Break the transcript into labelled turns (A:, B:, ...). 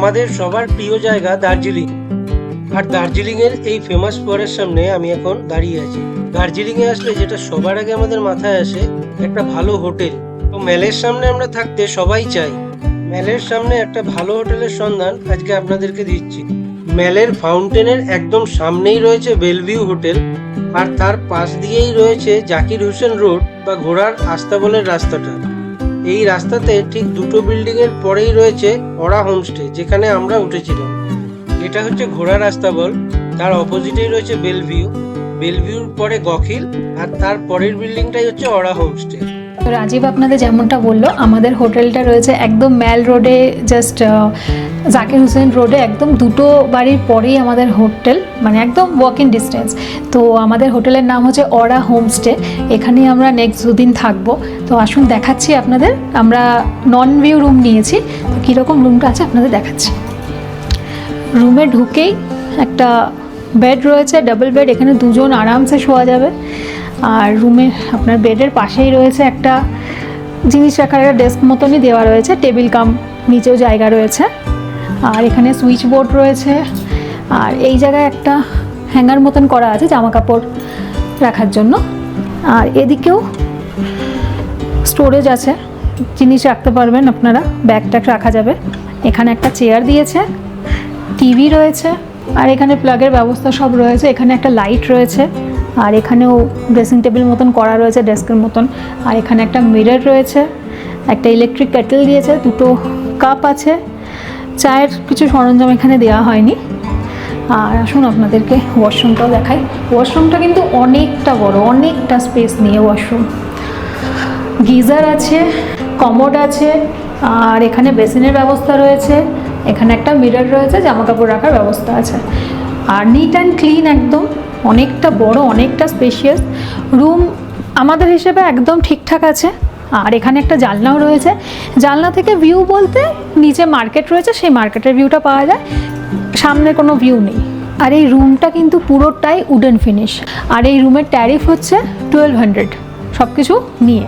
A: আমাদের সবার প্রিয় জায়গা দার্জিলিং। আর দার্জিলিং এর এই ফেমাস ফরের সামনে আমি এখন দাঁড়িয়ে আছি। দার্জিলিং এ আসলে যেটা সবার আগে আমাদের মাথায় আসে একটা ভালো হোটেল। তো মেলের সামনে আমরা থাকতে সবাই চাই। মেলের সামনে একটা ভালো হোটেলের সন্ধান আজকে আপনাদেরকে দিচ্ছি। মেলের ফাউন্টেনের একদম সামনেই রয়েছে বেলভিউ হোটেল, আর তার পাশ দিয়েই রয়েছে জাকির হোসেন রোড বা ঘোড়ার আস্তাবলের রাস্তাটা। এই রাস্তাতে ঠিক দুটো বিল্ডিং এর পরেই রয়েছে অরা হোমস্টে, যেখানে আমরা উঠেছিলাম। এটা হচ্ছে ঘোড়ার আস্তাবল, তার অপোজিটেই রয়েছে বেলভিউ, বেলভিউর পরে গখিল, আর তার পরের বিল্ডিংটাই হচ্ছে অরা হোমস্টে।
B: তো রাজীব আপনাদের যেমনটা বললো, আমাদের হোটেলটা রয়েছে একদম ম্যাল রোডে, জাস্ট জাকির হোসেন রোডে, একদম দুটো বাড়ির পরেই আমাদের হোটেল, মানে একদম ওয়াকিং ডিস্টেন্স। তো আমাদের হোটেলের নাম হচ্ছে অরা হোমস্টে। এখানেই আমরা নেক্সট দুদিন থাকবো। তো আসুন দেখাচ্ছি আপনাদের। আমরা নন ভিউ রুম নিয়েছি, তো কীরকম রুমটা আছে আপনাদের দেখাচ্ছি। রুমে ঢুকেই একটা বেড রয়েছে, ডাবল বেড, এখানে দুজন আরামসে শোয়া যাবে। আর রুমে আপনার বেডের পাশেই রয়েছে একটা জিনিস রাখার একটা ডেস্ক মতনই দেওয়া রয়েছে, টেবিল কাম নিচেও জায়গা রয়েছে। আর এখানে সুইচ বোর্ড রয়েছে, আর এই জায়গায় একটা হ্যাঙ্গার মতন করা আছে জামা কাপড় রাখার জন্য। আর এদিকেও স্টোরেজ আছে, জিনিস রাখতে পারবেন আপনারা, ব্যাগ ট্যাগ রাখা যাবে। এখানে একটা চেয়ার দিয়েছে, টিভি রয়েছে, আর এখানে প্লাগের ব্যবস্থা সব রয়েছে। এখানে একটা লাইট রয়েছে, আর এখানেও ড্রেসিং টেবিল মতন করা রয়েছে, ডেস্কের মতন। আর এখানে একটা মিরর রয়েছে, একটা ইলেকট্রিক কেটেল দিয়েছে, দুটো কাপ আছে, চায়ের কিছু সরঞ্জাম এখানে দেওয়া হয়নি। আর আসুন আপনাদেরকে ওয়াশরুমটাও দেখাই। ওয়াশরুমটা কিন্তু অনেকটা বড়, অনেকটা স্পেস নিয়ে ওয়াশরুম। গিজার আছে, কমোড আছে, আর এখানে বেসিনের ব্যবস্থা রয়েছে। এখানে একটা মিরর রয়েছে, জামা কাপড় রাখার ব্যবস্থা আছে। আর নিট অ্যান্ড ক্লিন একদম, অনেকটা বড়, অনেকটা স্পেশিয়াস রুম আমাদের হিসেবে একদম ঠিকঠাক আছে। আর এখানে একটা জানলাও রয়েছে, জানলা থেকে ভিউ বলতে নিচে মার্কেট রয়েছে, সেই মার্কেটের ভিউটা পাওয়া যায়, সামনে কোনো ভিউ নেই। আর এই রুমটা কিন্তু পুরোটাই উডেন ফিনিশ। আর এই রুমের ট্যারিফ হচ্ছে 1200 সব কিছু নিয়ে।